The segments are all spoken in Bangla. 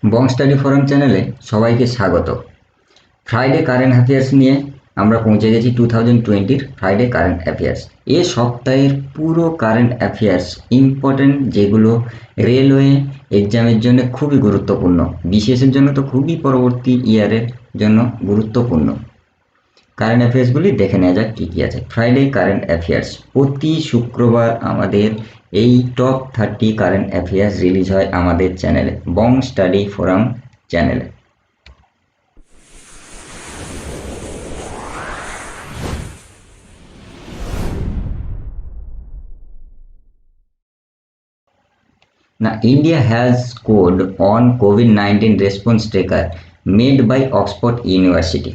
বং স্টাডি ফোরাম চ্যানেলে সবাইকে স্বাগত। ফ্রাইডে কারেন্ট অ্যাফেয়ার্স নিয়ে আমরা পৌঁছে গেছি 2020 ফ্রাইডে কারেন্ট অ্যাফেয়ার্স। এ সপ্তাহের পুরো কারেন্ট অ্যাফেয়ার্স ইম্পর্টেন্ট, যেগুলো রেলওয়ে এক্সামের জন্য খুবই গুরুত্বপূর্ণ, বিসিএসের জন্য তো খুবই, পরবর্তী ইয়ারের জন্য গুরুত্বপূর্ণ। কারেন্ট অ্যাফেয়ার্সগুলি দেখে নেওয়া যাক কী কী আছে। ফ্রাইডে কারেন্ট অ্যাফেয়ার্স, প্রতি শুক্রবার আমাদের এই টপ 30 কারেন্ট অ্যাফেয়ার্স রিলিজ হয় আমাদের চ্যানেলে, বং স্টাডি ফোরাম চ্যানেলে। Now, India has scored on COVID-19 response tracker made by Oxford University.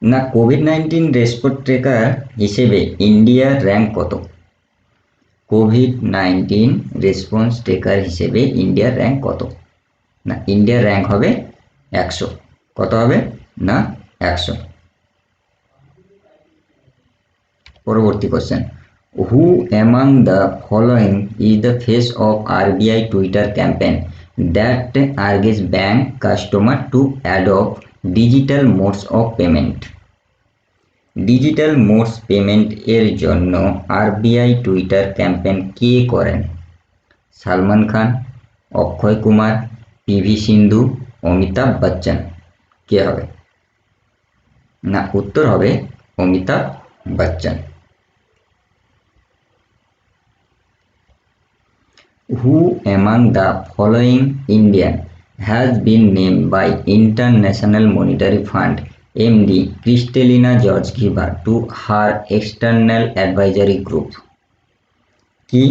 না, কোভিড-19 রেসপন্স ট্রেকার হিসেবে ইন্ডিয়ার র্যাঙ্ক কত? কোভিড-19 রেসপন্স ট্রেকার হিসেবে ইন্ডিয়ার র্যাঙ্ক কত? না, ইন্ডিয়ার র্যাঙ্ক হবে 100। কত হবে? না, 100। পরবর্তী question, who among the following is the face of RBI Twitter campaign that urges bank customer to adopt digital modes of payment? Digital modes payment এর জন্য আরবিআই টুইটার ক্যাম্পেইন কে করেন? সালমান খান, অক্ষয় কুমার, পিভি সিন্ধু, অমিতাভ বচ্চন। কে হবে? না, উত্তর হবে Amitabh Bachchan. Who among the following Indian has been named by International Monetary Fund MD Kristalina Georgieva to her external advisory group? কি?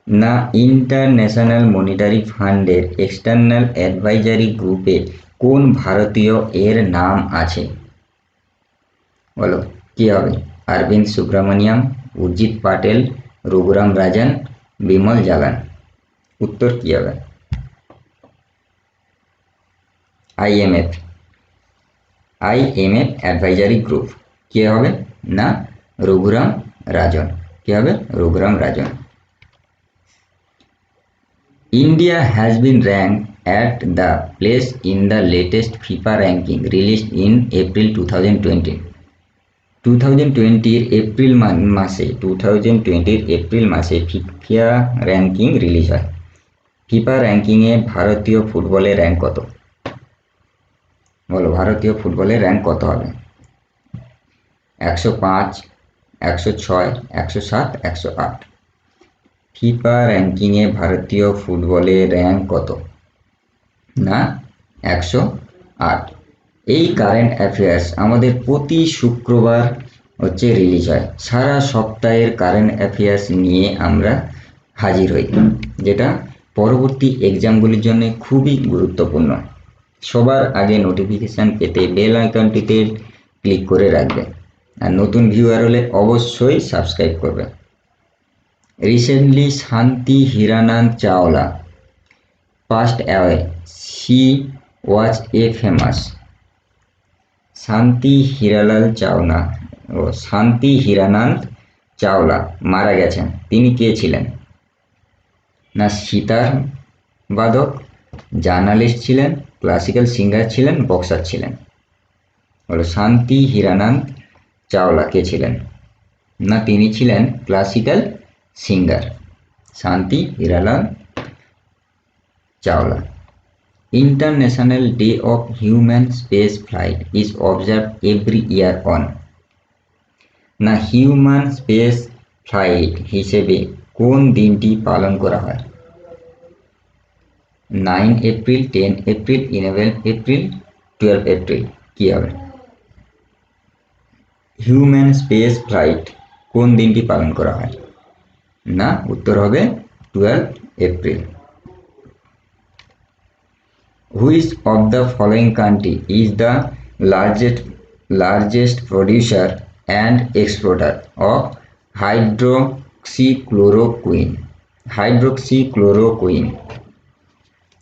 না, ইন্টারন্যাশনাল মনিটারি ফান্ডের এক্সটার্নাল অ্যাডভাইজারি গ্রুপে কোন ভারতীয় এর নাম আছে? বলো, কি হবে? অরবিন্দ সুব্রমণিয়াম, উর্জিত পাটেল, রঘুরাম রাজন, বিমল জালান। উত্তর কি হবে? IMF advisory group. কে হবে? না, রঘুরাম রাজন। কে হবে? রঘুরাম রাজন। India has been ranked at the place in the latest FIFA ranking released in April 2020. 2020 April মাসে ফিফা র্যাঙ্কিং রিলিজ হয়। ফিফা র্যাঙ্কিংয়ে ভারতীয় ফুটবলের র্যাঙ্ক কত? বলো, ভারতীয় ফুটবলের র্যাঙ্ক কত হবে? 105, 106, 107, 108। ফিফা র্যাঙ্কিংয়ে ভারতীয় ফুটবলের র্যাঙ্ক কত? না, 108। এই কারেন্ট অ্যাফেয়ার্স আমাদের প্রতি শুক্রবার রিলিজ হয়। সারা সপ্তাহের কারেন্ট অ্যাফেয়ার্স নিয়ে আমরা হাজির হই, যেটা পরবর্তী এক্সামগুলির জন্য খুবই গুরুত্বপূর্ণ। সবার আগে নোটিফিকেশান পেতে বেল আইকনটিতে ক্লিক করে রাখবে, আর নতুন ভিউয়ার হলে অবশ্যই সাবস্ক্রাইব করবে। রিসেন্টলি শান্তি হিরানন্দ Chawla passed away. She was a famous. শান্তি হিরানন্দ চাওলা মারা গেছেন। তিনি কে ছিলেন? না, সিতার বাদক, জার্নালিস্ট ছিলেন, ক্লাসিক্যাল সিঙ্গার ছিলেন, বক্সার ছিলেন। বলো, শান্তি হিরানন্দ চাওলা কে ছিলেন? না, তিনি ছিলেন ক্লাসিক্যাল সিঙ্গার। শান্তি হিরানন্দ Chawla. International Day of Human Space Flight is observed every year on. না, হিউম্যান স্পেস ফ্লাইট হিসেবে কোন দিনটি পালন করা হয়? 9 এপ্রিল, 10 এপ্রিল, 11 এপ্রিল, 12 এপ্রিল। কি হবে? হিউম্যান স্পেস ফ্লাইট কোন দিনটি পালন করা হয়? না, উত্তর হবে 12 April. Which of the following country is the largest producer and exporter of hydroxychloroquine?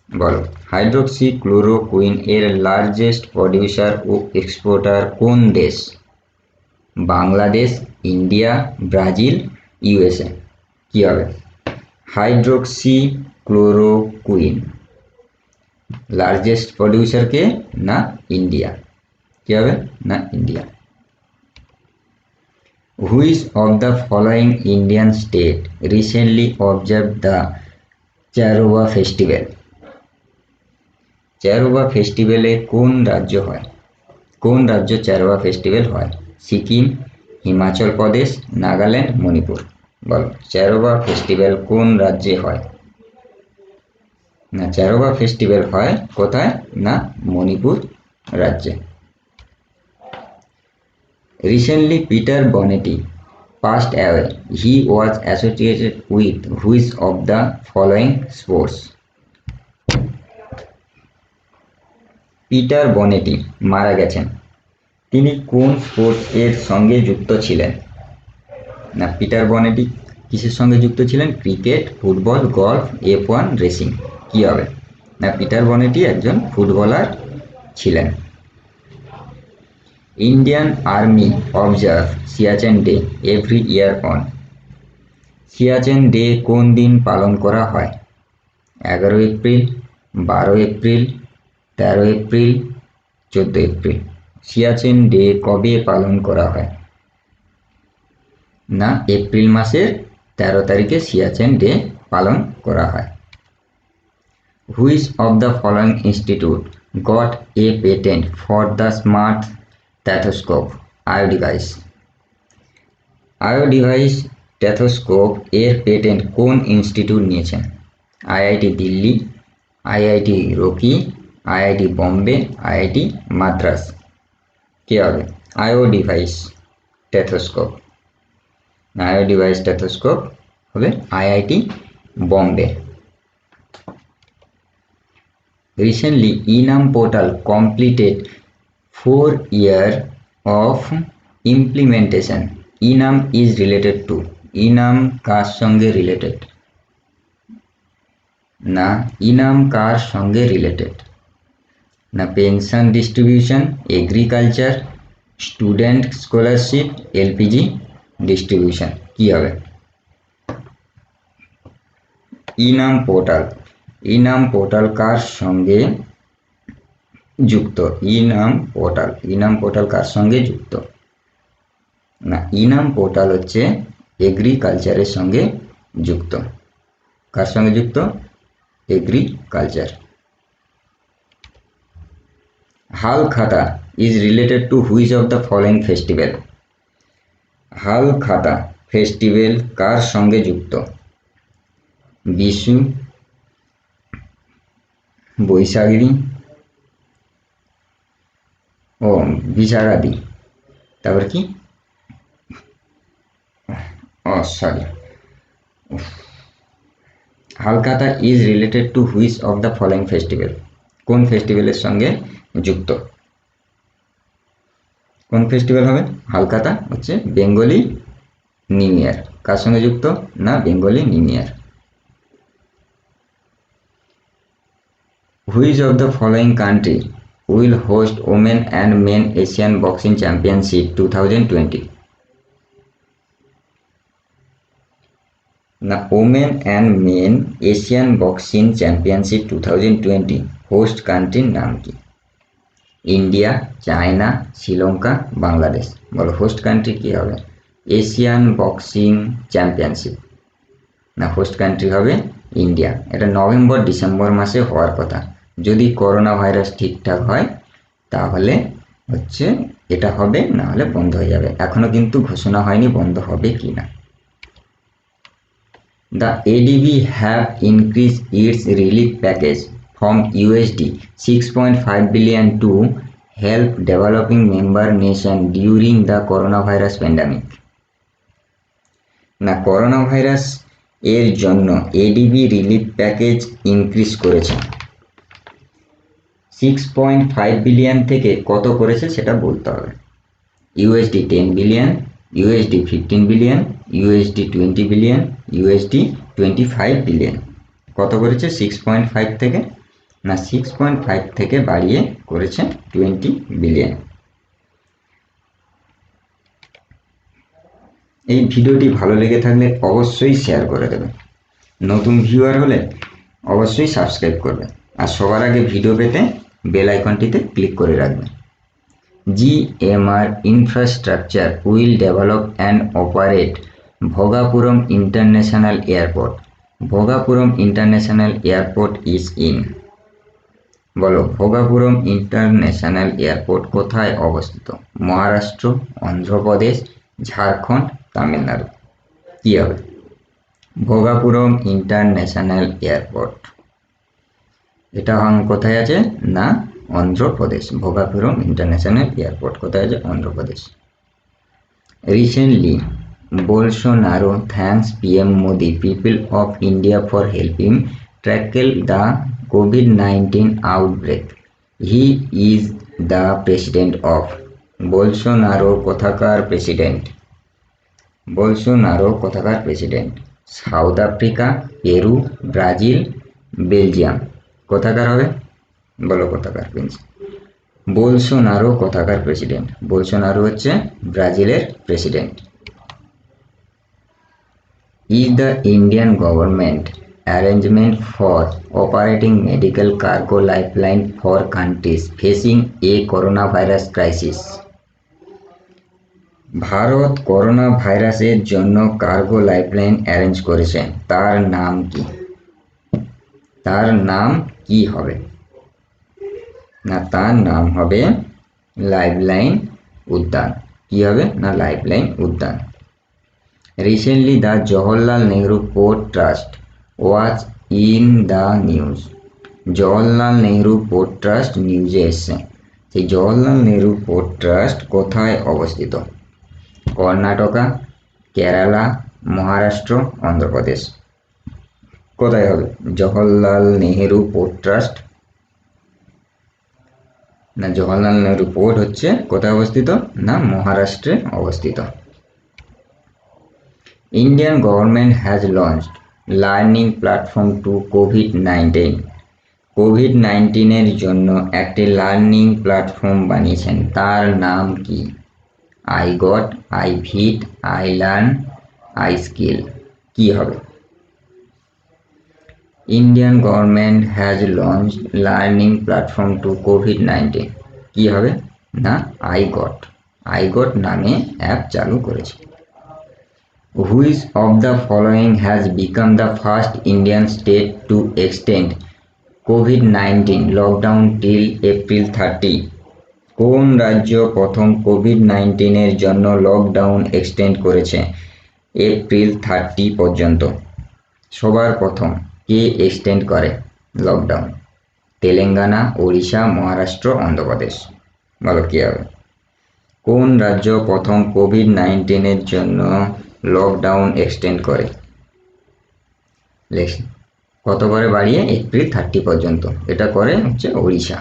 বলো, হাইড্রোক্সিক্লোরোকুইন এর লার্জেস্ট প্রডিউসার ও এক্সপোর্টার কোন দেশ? Bangladesh, India, Brazil, USA. কি হবে? হাইড্রোক্সিক্লোরোকুইন। লার্জেস্ট প্রডিউসার কে? না ইন্ডিয়া। কি হবে? না India. Which of the following Indian state recently observe the Cheiraoba festival? Cheiraoba ফেস্টিভ্যালে কোন রাজ্য হয়? কোন রাজ্য চারোবা ফেস্টিভ্যাল হয়? সিকিম, হিমাচল প্রদেশ, নাগাল্যান্ড, মণিপুর। বলো চারোবা ফেস্টিভ্যাল কোন রাজ্যে হয়? না চারোবা ফেস্টিভ্যাল হয় কোথায়? না মণিপুর রাজ্যে। Recently Peter Bonetti passed away. He was associated with which of the following sports? Peter Bonetti মারা গেছেন, তিনি কোন স্পোর্টস এর সঙ্গে যুক্ত ছিলেন? না পিটার বনেটি কিসের সঙ্গে যুক্ত ছিলেন? Cricket, football, golf, F1 racing. কি হবে? না পিটার বনেটি একজন ফুটবলার ছিলেন। Indian army observe Siachen day every year on. Siachen day কোন দিন পালন করা হয়? 11 April, 12 April, 13 April, 14 April. Siachen day কবে পালন করা হয়? না এপ্রিল মাসের 13 তারিখে সিয়াচেন ডে পালন করা হয়। Which of the following institute got a patent for the smart stethoscope IO device? IO device stethoscope এর পেটেন্ট কোন ইনস্টিটিউট নিয়েছেন? IIT Delhi, IIT Roorkee, IIT Bombay, IIT Madras. কে হবে? IO device stethoscope. IO device stethoscope হবে IIT Bombay. Recently, Enam portal completed 4 years of implementation. Enam is related to? Enam কার সঙ্গে রিলেটেড? না ইনাম কার সঙ্গে রিলেটেড? না pension distribution, agriculture, student scholarship, LPG distribution. কি হবে? ইনাম পোর্টাল। ইনাম পোর্টাল কার সঙ্গে যুক্ত? ইনাম পোর্টাল। ইনাম পোর্টাল কার সঙ্গে যুক্ত? না ইনাম পোর্টাল হচ্ছে এগ্রিকালচারের সঙ্গে যুক্ত। কার সঙ্গে যুক্ত? Agriculture. Halkhata is related to which of the following festival? Halkhata festival কার সঙ্গে যুক্ত? বিশু, বৈশাখী, ও বিশাখাদি, তারপর কি sorry Halkhata is related to which of the following festival? কোন ফেস্টিভ্যালের সঙ্গে যুক্ত? কোন ফেস্টিভ্যাল হবে? হালখাতা হচ্ছে বেঙ্গলি নিউ ইয়ার। কার সঙ্গে যুক্ত? না Bengali new year. Which of the following country will host women and men Asian boxing championship 2020? না women and men Asian boxing championship 2020 host কান্ট্রির নাম কি? India, China, Sri Lanka, Bangladesh. বলো হোস্ট কান্ট্রি কি হবে? Asian boxing championship. না হোস্ট কান্ট্রি হবে ইন্ডিয়া। এটা নভেম্বর ডিসেম্বর মাসে হওয়ার কথা। যদি করোনা ভাইরাস ঠিকঠাক হয় তাহলে হচ্ছে এটা হবে, না হলে বন্ধ হয়ে যাবে। এখনো কিন্তু ঘোষণা হয়নি বন্ধ হবে কি না। The ADB have increased its relief package from $6.5 billion to help developing member nation during the coronavirus pandemic. না করোনা ভাইরাস এর জন্য এডিবি রিলিফ প্যাকেজ ইনক্রিজ করেছে। 6.5 বিলিয়ন থেকে কত করেছে সেটা বলতে হবে। USD 10 billion, USD 15 billion, USD 20 billion, USD 25 billion. কত করেছে? 6.5 থেকে? না 6.5 থেকে বাড়িয়ে করেছে 20 বিলিয়ন। এই ভিডিওটি ভালো লেগে থাকলে অবশ্যই শেয়ার করে দেবে। নতুন ভিউয়ার হলে অবশ্যই সাবস্ক্রাইব করবে। আর সবার আগে ভিডিও পেতে বেল আইকনটিতে ক্লিক করে রাখবেন। GMR Infrastructure will develop and operate Bhogapuram International Airport. Bhogapuram International Airport is in. বলো, ভোগাপুরম ইন্টারন্যাশনাল এয়ারপোর্ট কোথায় অবস্থিত? মহারাষ্ট্র, অন্ধ্রপ্রদেশ, ঝাড়খণ্ড, তামিলনাড়ু। কি হবে? ভোগাপুরম ইন্টারন্যাশনাল এয়ারপোর্ট এটা কোথায় আছে? না, অন্ধ্রপ্রদেশ। ভোগাপুরম ইন্টারন্যাশনাল এয়ারপোর্ট কোথায় আছে? Andhra Pradesh. Recently Bolsonaro thanks PM Modi people of India for helping tackle the COVID-19 outbreak. He is the president of. Bolsonaro কোথাকার প্রেসিডেন্ট? Bolsonaro কোথাকার president? South Africa, Peru, Brazil, Belgium. কোথাকার হবে? বলো কোথাকার প্রিন্স? বোলসোনারো কোথাকার প্রেসিডেন্ট? বোলসোনারো হচ্ছে ব্রাজিলের president. Is the Indian government arrangement for operating medical cargo lifeline for countries facing a coronavirus crisis? Bharat corona ভাইরাসের জন্য কার্গো লাইফলাইন অ্যারেঞ্জ করেছে, তার নাম কি? তার নাম কি হবে? না, তার নাম হবে লাইফলাইন উদ্যান। কি হবে? না, লাইফলাইন উদ্যান। Recently the Jawaharlal Nehru port trust was in the news. Jawaharlal Nehru port trust নিউজে এসছে। সেই জওহরলাল নেহরু পোর্ট ট্রাস্ট কোথায় অবস্থিত? কর্ণাটকা, কেরালা, মহারাষ্ট্র, অন্ধ্রপ্রদেশ। কোথায় হবে জওহরলাল নেহরু পোর্ট ট্রাস্ট? না, জওহরলাল নেহরু পোর্ট হচ্ছে কোথায় অবস্থিত? না, মহারাষ্ট্রে অবস্থিত। Indian government has launched learning platform to COVID-19. COVID-19 এর জন্য একটি লার্নিং প্ল্যাটফর্ম বানিয়েছেন, তার নাম কি? I got, I vit, I learn, I skill. কি হবে? Indian government has launched learning platform to COVID-19। কি হবে? না, আই গট। আই গট নামে অ্যাপ চালু করেছে। Which of the following has become the first Indian state to extend COVID-19 lockdown till April 30? কোন রাজ্য প্রথম COVID-19 এর জন্য লকডাউন এক্সটেন্ড করেছে এপ্রিল 30 পর্যন্ত? সবার প্রথম কে এক্সটেন্ড করে লকডাউন? তেলেঙ্গানা, ওড়িশা, মহারাষ্ট্র, অন্ধ্রপ্রদেশ। বলো কি হবে? কোন রাজ্য প্রথম COVID-19 এর জন্য লকডাউন এক্সটেন্ড করে? কত করে বাড়িয়ে? এপ্রিল 30 পর্যন্ত। এটা করে হচ্ছে Odisha.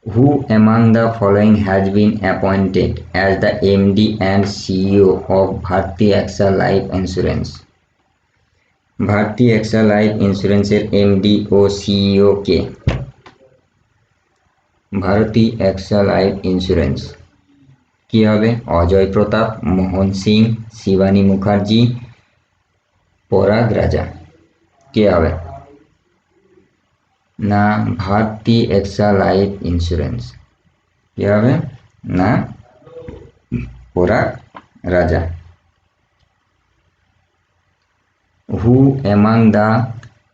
Who among the following has been appointed as the MD and CEO of Bharti AXA Life Insurance? Bharti AXA life ইন্স্যুরেন্সের এমডি ও সিইও কে? Bharti AXA life insurance. কি হবে? অজয় প্রতাপ, মোহন সিং, শিবানী মুখার্জি, পরাগ রাজা। কে হবে? না, ভারতী এক্সা লাইফ ইন্স্যুরেন্স। কি হবে? না, পরাগ রাজা। Who among the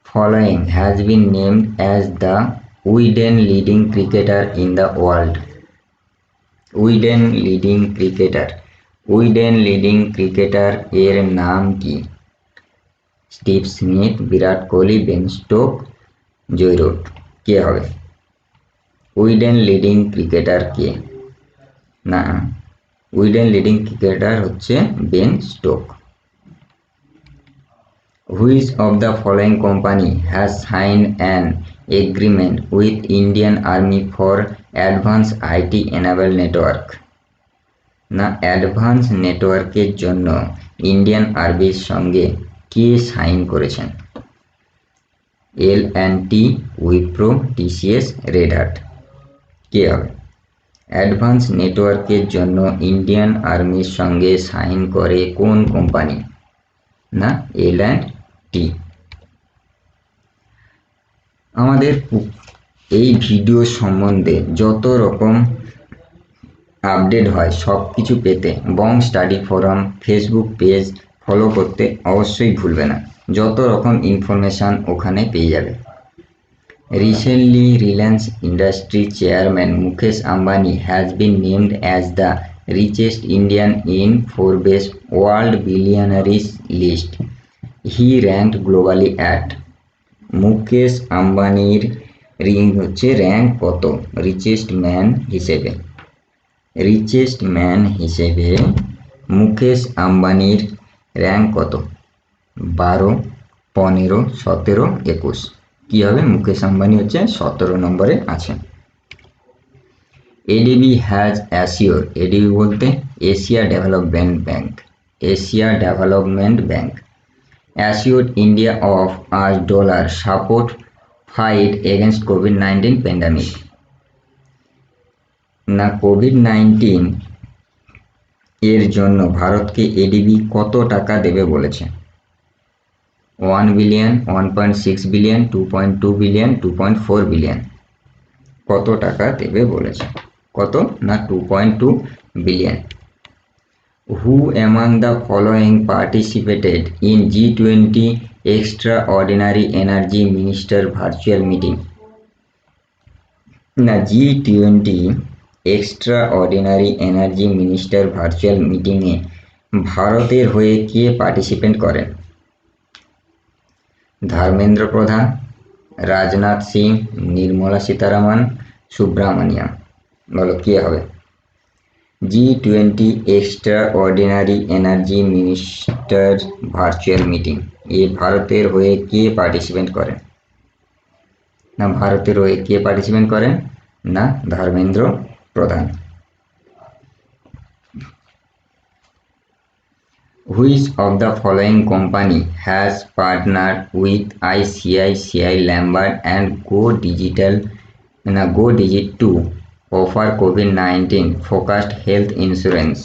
following has been named as the Sweden leading cricketer in the world? Sweden leading cricketer। Sweden leading cricketer এর নাম কি? Steve Smith, Virat Kohli, Ben Stoke, Joe Root. কে হবে? সুইডেন লিডিং ক্রিকেটার কে? না, সুইডেন লিডিং ক্রিকেটার হচ্ছে Ben Stoke. Which of the following company has signed an agreement with Indian Army for Advanced IT Enabled Network? না, অ্যাডভান্স নেটওয়ার্কের জন্য ইন্ডিয়ান আর্মির সঙ্গে কে সাইন করেছেন? L&T, Wipro, TCS, Red Hat. কে হবে? অ্যাডভান্স নেটওয়ার্কের জন্য ইন্ডিয়ান আর্মির সঙ্গে সাইন করে কোন কোম্পানি? না, L&T। আমাদের এই ভিডিও সম্বন্ধে যত রকম আপডেট হয় সব কিছু পেতে Bong study forum Facebook page follow করতে অবশ্যই ভুলবে না। যত রকম ইনফরমেশান ওখানে পেয়ে যাবে। Recently, Reliance Industries chairman Mukesh Ambani has been named as the richest Indian in Forbes World Billionaires list. He ranked globally at Mukesh আম্বানির র্যাঙ্ক কত রিচেস্ট ম্যান হিসেবে মুকেশ আম্বানির র্যাঙ্ক কত? 12, 15, 17, 21। কি হবে? মুকেশ আম্বানি হচ্ছে 17 নম্বরে আছে। এডিবি হ্যাজ অ্যাসিওর, এডিবি বলতে Asia development bank assured India of $1 support fight against COVID-19 pandemic. না কোভিড-19 এর জন্য ভারতকে এডিবি কত টাকা দেবে বলেছে? 1 বিলিয়ন, 1.6 বিলিয়ন, 2.2 বিলিয়ন, 2.4 বিলিয়ন। কত টাকা দেবে বলেছে? কত? না 2.2 billion. Who among the following participated in G20 Extraordinary Energy Minister Virtual Meeting? না G20 Extraordinary Energy Minister Virtual Meeting এ ভারতের হয়ে কে পার্টিসিপেট করেন? ধর্মেন্দ্র প্রধান, রাজনাথ সিং, নির্মলা সীতারামন, সুব্রমণিয়াম। বলো কে হবে? G20 Extraordinary Energy Minister Virtual Meeting এ ভারতের হয়ে কে পার্টিসিপেট করেন? না ভারতের হয়ে কে পার্টিসিপেট করেন? না ধর্মেন্দ্র প্রধান। Which of the following company has partnered with ICICI Lombard and Go Digit to offer COVID-19 focused health insurance?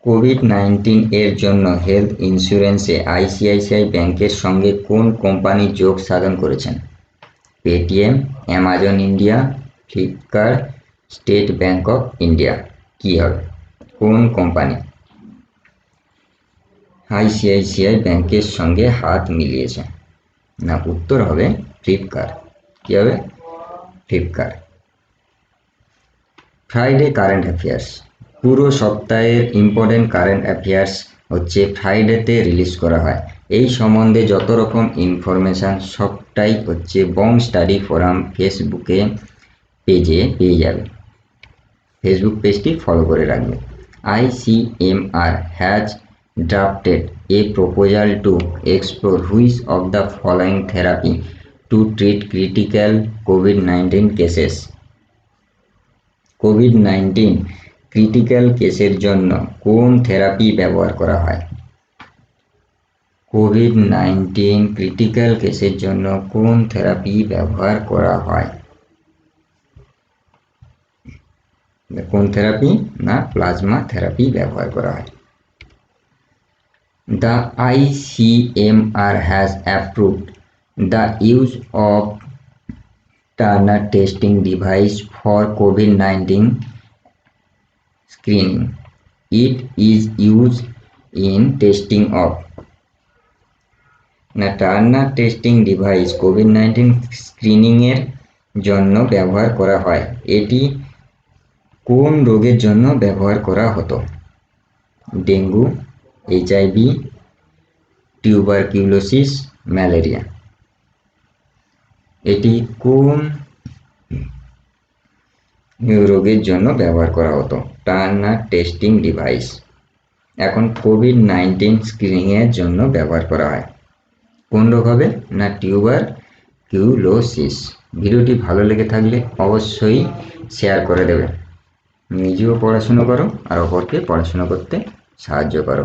COVID-19 এর জন্য হেলথ ইন্স্যুরেন্সে আইসিআইসিআই ব্যাংকের সঙ্গে কোন কোম্পানি যোগ সাধন করেছেন? Paytm, Amazon India, Flipkart, state bank of India. কি হবে? কোন কোম্পানি আইসিআইসিআই ব্যাংকের সঙ্গে হাত মিলিয়েছে? না উত্তর হবে ফ্লিপকার্ট। কি হবে? ফ্লিপকার্ট। Friday current affairs. পুরো সপ্তাহের ইম্পর্টেন্ট কারেন্ট অ্যাফেয়ার্স হচ্ছে ফ্রাইডেতে রিলিজ করা হয়। এই সম্বন্ধে যত রকম ইনফরমেশান সবটাই হচ্ছে বং স্টাডি ফোরাম ফেসবুকে পেজে পেয়ে যাবে। ফেসবুক পেজটি ফলো করে রাখবে। ICMR has drafted a proposal to explore which of the following therapy to treat critical COVID-19 cases. COVID-19 critical কেসের জন্য কোন থেরাপি ব্যবহার করা হয়? COVID-19 ক্রিটিক্যাল কেসের জন্য কোন থেরাপি ব্যবহার করা হয়? কোন থেরাপি? না প্লাজমা থেরাপি ব্যবহার করা হয়। The ICMR has approved the use of Turner testing device for COVID-19 screening. It is used in testing of না Turner testing device COVID-19 screening এর জন্য ব্যবহার করা হয়। এটি কোন রোগের জন্য ব্যবহার করা হতো? Dengue, HIV, tuberculosis, malaria. এটি কোন রোগের জন্য ব্যবহার করা হতো? Turner testing device. এখন COVID-19 স্ক্রিনিং এর জন্য ব্যবহার করা হয়। কোন রোগ হবে? না টিউবারকিউলোসিস। ভিডিওটি ভালো লেগে থাকলে অবশ্যই শেয়ার করে দেবে। নিজেও পড়াশুনো করো আর অপরকে পড়াশুনো করতে সাহায্য করো।